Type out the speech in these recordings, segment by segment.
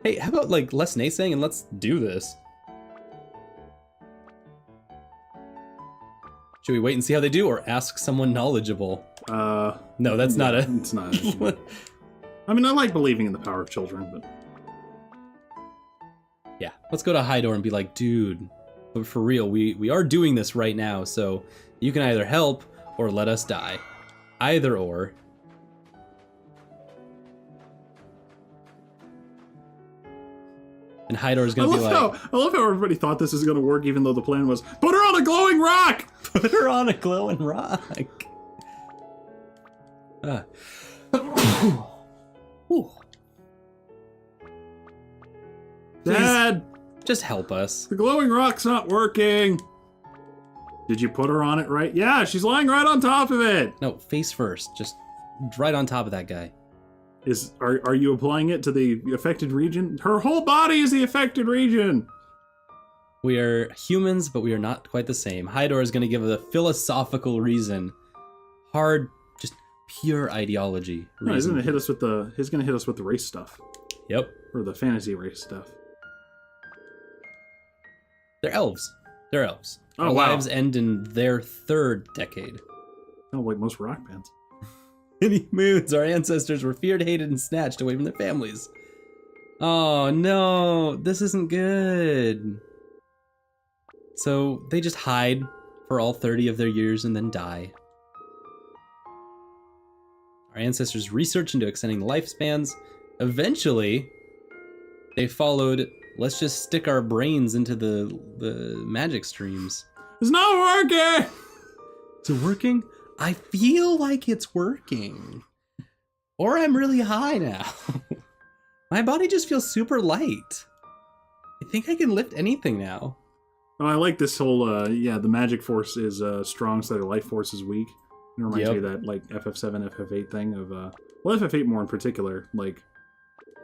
Hey, how about like less naysaying and let's do this? Should we wait and see how they do, or ask someone knowledgeable? No, that's not a... It's not. I mean, I like believing in the power of children, but... Yeah, let's go to Hydor and be like, dude, but for real, we are doing this right now, so you can either help or let us die. Either or. And Hydor's gonna be like... I love how everybody thought this was gonna work, even though the plan was, put her on a glowing rock! Put her on a glowing rock. Dad! Just help us. The glowing rock's not working! Did you put her on it right? Yeah, she's lying right on top of it! No, face first. Just right on top of that guy. Are you applying it to the affected region? Her whole body is the affected region! We are humans, but we are not quite the same. Hydor is going to give a philosophical reason. Hard, just pure ideology. No, he's gonna hit us with the race stuff. Yep. Or the fantasy race stuff. They're elves. They're elves. Oh, Our wow. lives end in their 3rd decade. Oh, like most rock bands. Many moons, our ancestors were feared, hated, and snatched away from their families. Oh no, this isn't good. So they just hide for all 30 of their years and then die. Our ancestors researched into extending lifespans. Eventually, they followed, let's just stick our brains into the magic streams. It's not working! Is it working? I feel like it's working. Or I'm really high now. My body just feels super light. I think I can lift anything now. Oh, I like this whole, the magic force is strong, so their life force is weak. It reminds me of that, like, FF7, FF8 thing of, well, FF8 more in particular. Like,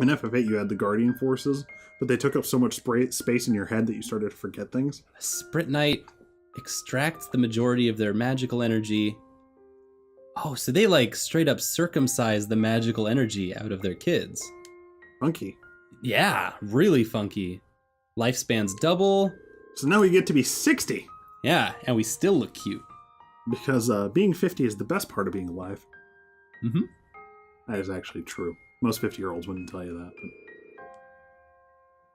in FF8 you had the Guardian forces, but they took up so much space in your head that you started to forget things. Sprint Knight extracts the majority of their magical energy. Oh, so they, like, straight up circumcise the magical energy out of their kids. Funky. Yeah, really funky. Lifespans double. So now we get to be 60. Yeah, and we still look cute. Because being 50 is the best part of being alive. Mm-hmm. That is actually true. Most 50-year-olds wouldn't tell you that.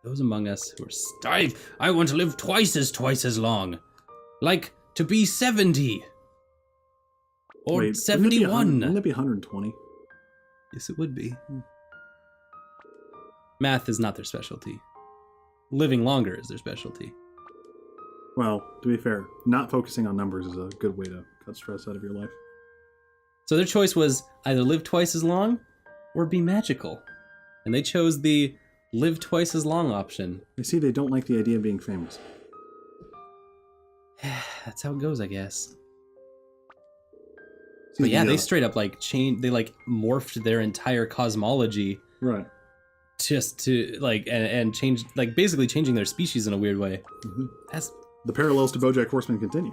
But... Those among us who are starved, I want to live twice as long. Like, to be 70. Or wait, 71. Wouldn't that be 120? Yes, it would be. Math is not their specialty. Living longer is their specialty. Well, to be fair, not focusing on numbers is a good way to cut stress out of your life. So their choice was either live twice as long or be magical. And they chose the live twice as long option. You see, they don't like the idea of being famous. That's how it goes, I guess. But yeah, they straight up like they like morphed their entire cosmology. Right. Just to like, and change, like basically changing their species in a weird way. Mm-hmm. That's... The parallels to BoJack Horseman continue.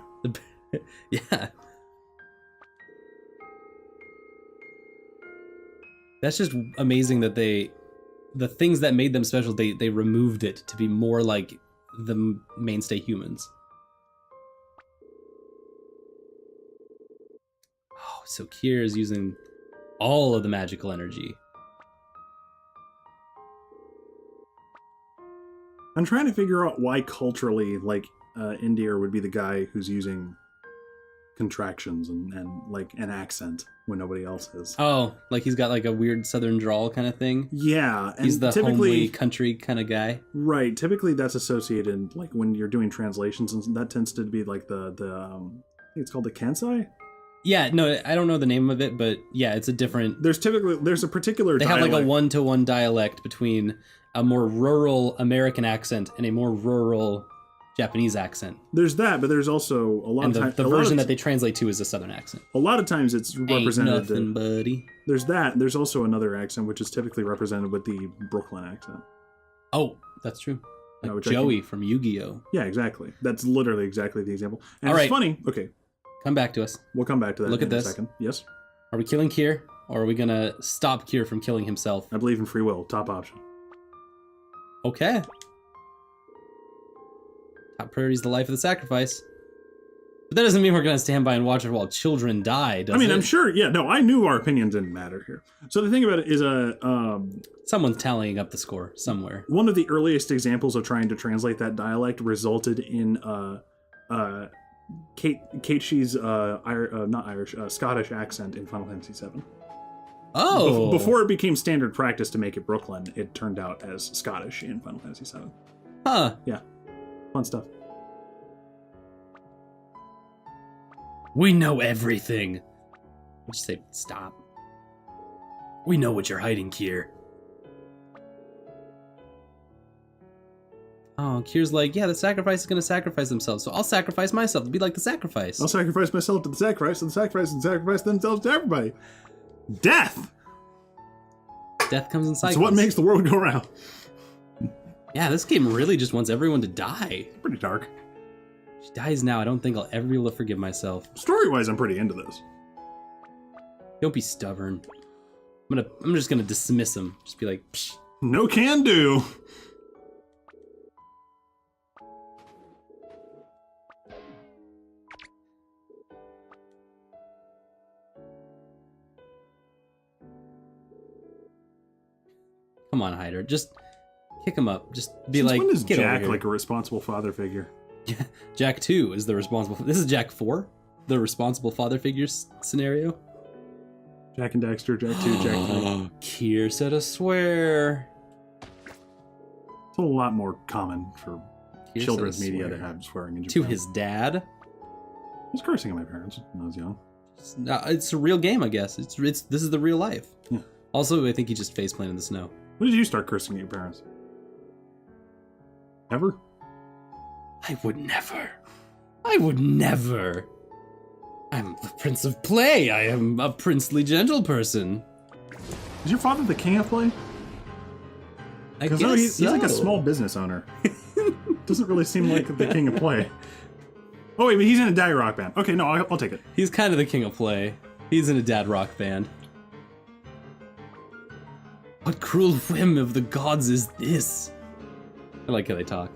Yeah. That's just amazing that the things that made them special, they removed it to be more like the mainstay humans. Oh, so Kier is using all of the magical energy. I'm trying to figure out why culturally, like, Indir would be the guy who's using contractions and like an accent when nobody else is. Oh, like he's got like a weird southern drawl kind of thing? Yeah. And he's the typically, homely country kind of guy? Right. Typically that's associated, like, when you're doing translations, and that tends to be like I think it's called the Kansai? Yeah, no, I don't know the name of it, but yeah, it's a different... There's a particular They dialect. have like a one-to-one dialect between a more rural American accent and a more rural Japanese accent. There's that, but there's also a lot And of times the version that they translate to is a Southern accent. A lot of times it's represented. Ain't nothing, buddy. There's that. There's also another accent which is typically represented with the Brooklyn accent. Oh, that's true. Like No, Joey from Yu-Gi-Oh. Yeah, exactly. That's literally exactly the example. And All it's right. funny. Okay, Come back to us. we'll come back to that Look in at this. a second. Yes, Are we killing Kier, or are we gonna stop Kier from killing himself? I believe in free will. Top option. Okay. Top priority is the life of the sacrifice. But that doesn't mean we're gonna stand by and watch it while children die, does I mean, it? I'm sure. Yeah, no, I knew our opinions didn't matter here. So the thing about it is, Someone's tallying up the score somewhere. one of the earliest examples of trying to translate that dialect resulted in Keishi's not Irish, Scottish accent in Final Fantasy VII. Oh! Before it became standard practice to make it Brooklyn, it turned out as Scottish in Final Fantasy VII. Huh. Yeah, fun stuff. We know everything. I'll just say, stop. We know what you're hiding, Kier. Oh, Kier's like, yeah, the sacrifice is gonna sacrifice themselves, so I'll sacrifice myself to be like the sacrifice. I'll sacrifice myself to the sacrifice, and the sacrifice and sacrifice themselves to everybody. Death! Death comes in cycles. It's what makes the world go round. Yeah, this game really just wants everyone to die. Pretty dark. If she dies now, I don't think I'll ever be able to forgive myself. Story-wise, I'm pretty into this. Don't be stubborn. I'm just gonna dismiss him. Just be like, psh. No can do. Come on, Hyder. Just kick him up. Just be Since like, when is get over Jack here. like a responsible father figure? Jack 2 is the responsible. This is Jack 4, the responsible father figure scenario. Jack and Daxter, Jack 2, Jack 3. Kier said a swear. It's a lot more common for Kier children's said a media swear. to have swearing in To Japan. his dad. I was cursing at my parents when I was young. It's a real game, I guess. This is the real life. Yeah. Also, I think he just faceplanted in the snow. When did you start cursing at your parents? Ever? I would never. I would never. I'm the Prince of Play. I am a princely gentle person. Is your father the king of play? I guess No, he's like a so. small business owner. Doesn't really seem like the king of play. Oh wait, but he's in a daddy rock band. Okay, no, I'll take it. He's kind of the king of play. He's in a dad rock band. What cruel whim of the gods is this? I like how they talk.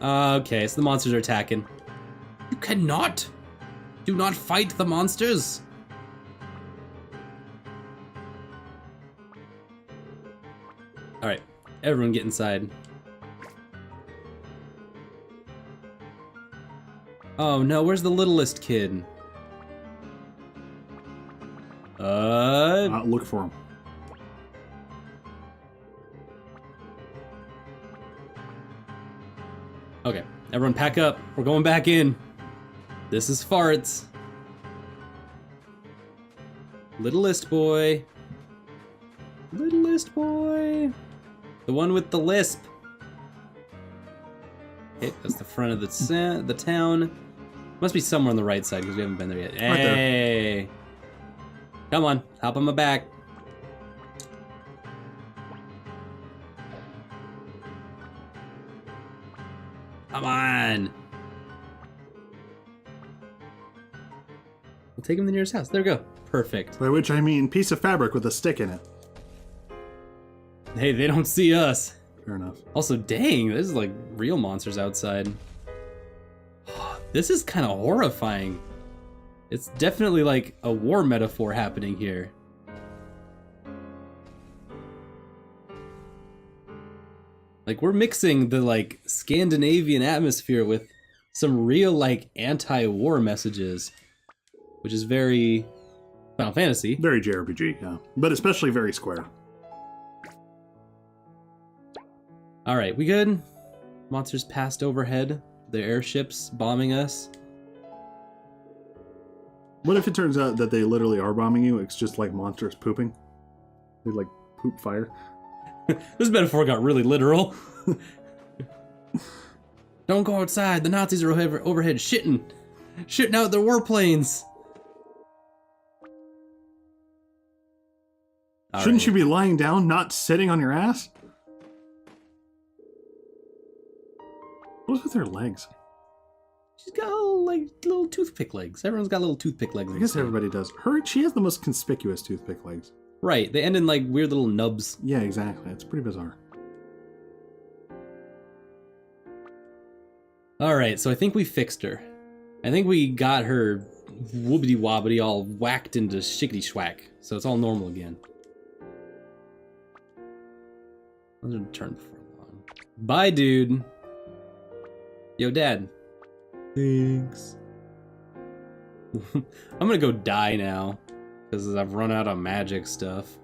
Okay, so the monsters are attacking. You cannot! Do not fight the monsters! Alright, everyone get inside. Oh no, where's the littlest kid? Look for him. Okay, everyone pack up. We're going back in. This is farts. Littlest boy. Littlest boy. The one with the lisp. Okay, that's the front of the town. Must be somewhere on the right side because we haven't been there yet. Right there. Hey. Come on, hop on my back. Come on. We'll take him to the nearest house. There we go. Perfect. By which I mean piece of fabric with a stick in it. Hey, they don't see us. Fair enough. Also, dang, this is like real monsters outside. This is kind of horrifying. It's definitely like a war metaphor happening here. Like, we're mixing the like Scandinavian atmosphere with some real like anti-war messages, which is very Final Fantasy. Very JRPG, yeah. But especially very Square. All right, we good? Monsters passed overhead. The airships bombing us. What if it turns out that they literally are bombing you? It's just like monsters pooping. They like poop fire. This metaphor got really literal. Don't go outside. The Nazis are overhead shitting out their warplanes. Shouldn't you be lying down, not sitting on your ass? What's with her legs? She's got little toothpick legs. Everyone's got little toothpick legs. I guess everybody does. She has the most conspicuous toothpick legs. Right. They end in like weird little nubs. Yeah, exactly. It's pretty bizarre. Alright, so I think we fixed her. I think we got her whoopity wobbity all whacked into shickety schwack. So it's all normal again. I'm gonna turn before long. Bye, dude. Yo, Dad. Thanks. I'm gonna go die now. Because I've run out of magic stuff.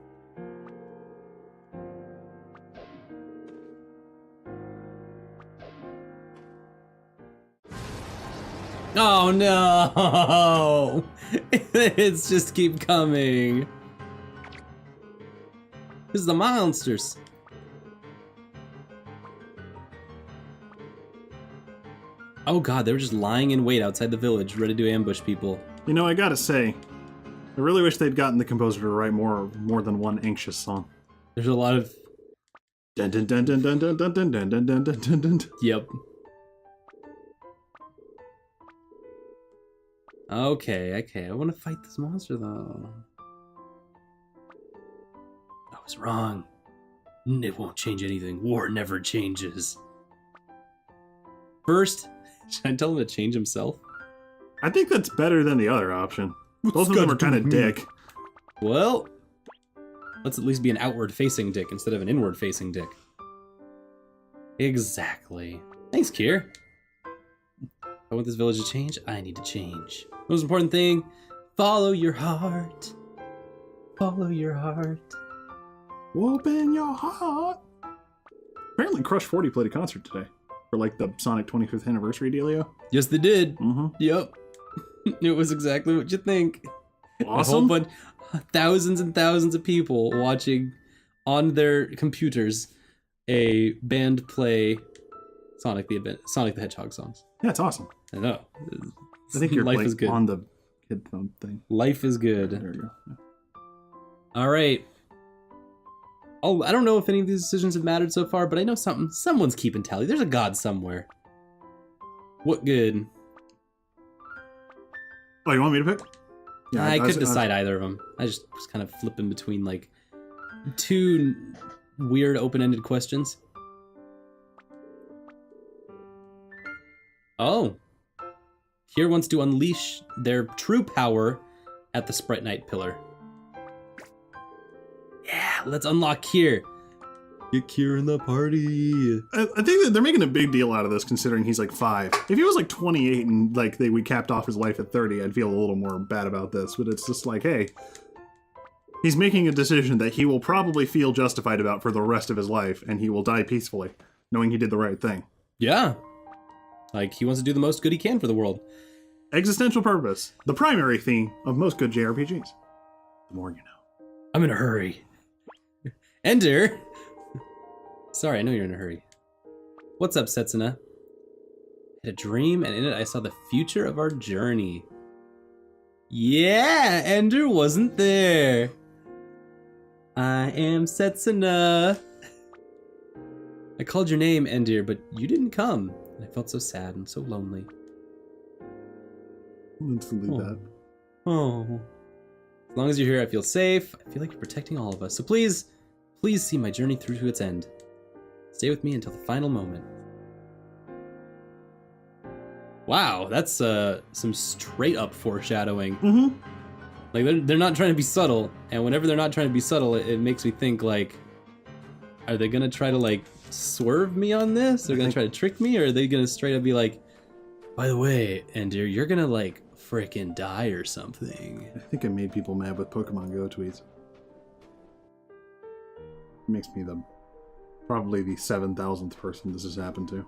Oh no! It's just keep coming. This is the monsters. Oh god, they were just lying in wait outside the village, ready to ambush people. You know, I gotta say, I really wish they'd gotten the composer to write more than one anxious song. There's a lot of dun dun dun dun dun dun dun dun dun dun dun dun dun dun. Yep. Okay, I want to fight this monster though. I was wrong. It won't change anything. War never changes. First, should I tell him to change himself? I think that's better than the other option. Both of them are kind of dick. Well, let's at least be an outward-facing dick instead of an inward-facing dick. Exactly. Thanks, Kier. If I want this village to change, I need to change. Most important thing, follow your heart. Follow your heart. Open your heart. Apparently Crush 40 played a concert today. For like the Sonic 25th anniversary dealio. Yes, they did. Mm-hmm. Yep. It was exactly what you think. Awesome. A whole bunch, thousands and thousands of people watching on their computers a band play Sonic the Hedgehog songs. Yeah, it's awesome. I know. I think you're Life like is good. on the headphone thing. Life is good. There you go. Yeah. All right. Oh, I don't know if any of these decisions have mattered so far, but I know something. Someone's keeping tally. There's a god somewhere. What good? Oh, you want me to pick? Yeah, I could decide either of them. I just was kind of flipping between like two weird open-ended questions. Oh. Kier wants to unleash their true power at the Sprite Knight pillar. Yeah, let's unlock Kier. Get Kier in the party. I think that they're making a big deal out of this, considering he's like 5. If he was like 28 and like we capped off his life at 30, I'd feel a little more bad about this. But it's just like, hey, he's making a decision that he will probably feel justified about for the rest of his life, and he will die peacefully, knowing he did the right thing. Yeah. Like, he wants to do the most good he can for the world. Existential purpose. The primary theme of most good JRPGs. The more you know. I'm in a hurry. Ender! Sorry, I know you're in a hurry. What's up, Setsuna? I had a dream, and in it I saw the future of our journey. Yeah, Ender wasn't there. I am Setsuna. I called your name, Ender, but you didn't come. And I felt so sad and so lonely. Let's delete that. Oh. As long as you're here, I feel safe. I feel like you're protecting all of us. So please see my journey through to its end. Stay with me until the final moment. Wow, that's some straight up foreshadowing. Mm-hmm. Like they're not trying to be subtle, and whenever they're not trying to be subtle, it makes me think like, are they gonna try to like swerve me on this? They're gonna try to trick me, or are they gonna straight up be like, by the way, Ender, you're gonna like frickin' die or something? I think I made people mad with Pokemon Go tweets. It makes me probably the 7,000th person this has happened to.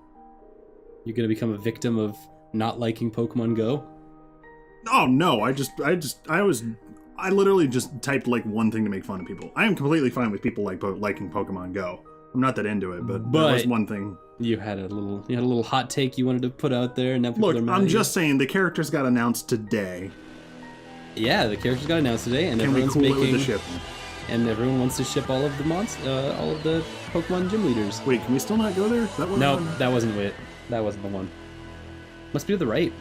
You're gonna become a victim of not liking Pokemon Go? Oh no, I was I literally just typed like one thing to make fun of people. I am completely fine with people liking Pokemon Go. I'm not that into it, but that was one thing. You had a little hot take you wanted to put out there, and now people are mad. I'm just saying the characters got announced today. Yeah, the characters got announced today, and everyone's making. With the shipping? And everyone wants to ship all of the all of the Pokemon gym leaders. Wait, can we still not go there? No, that wasn't it. That wasn't the one. Must be to the right.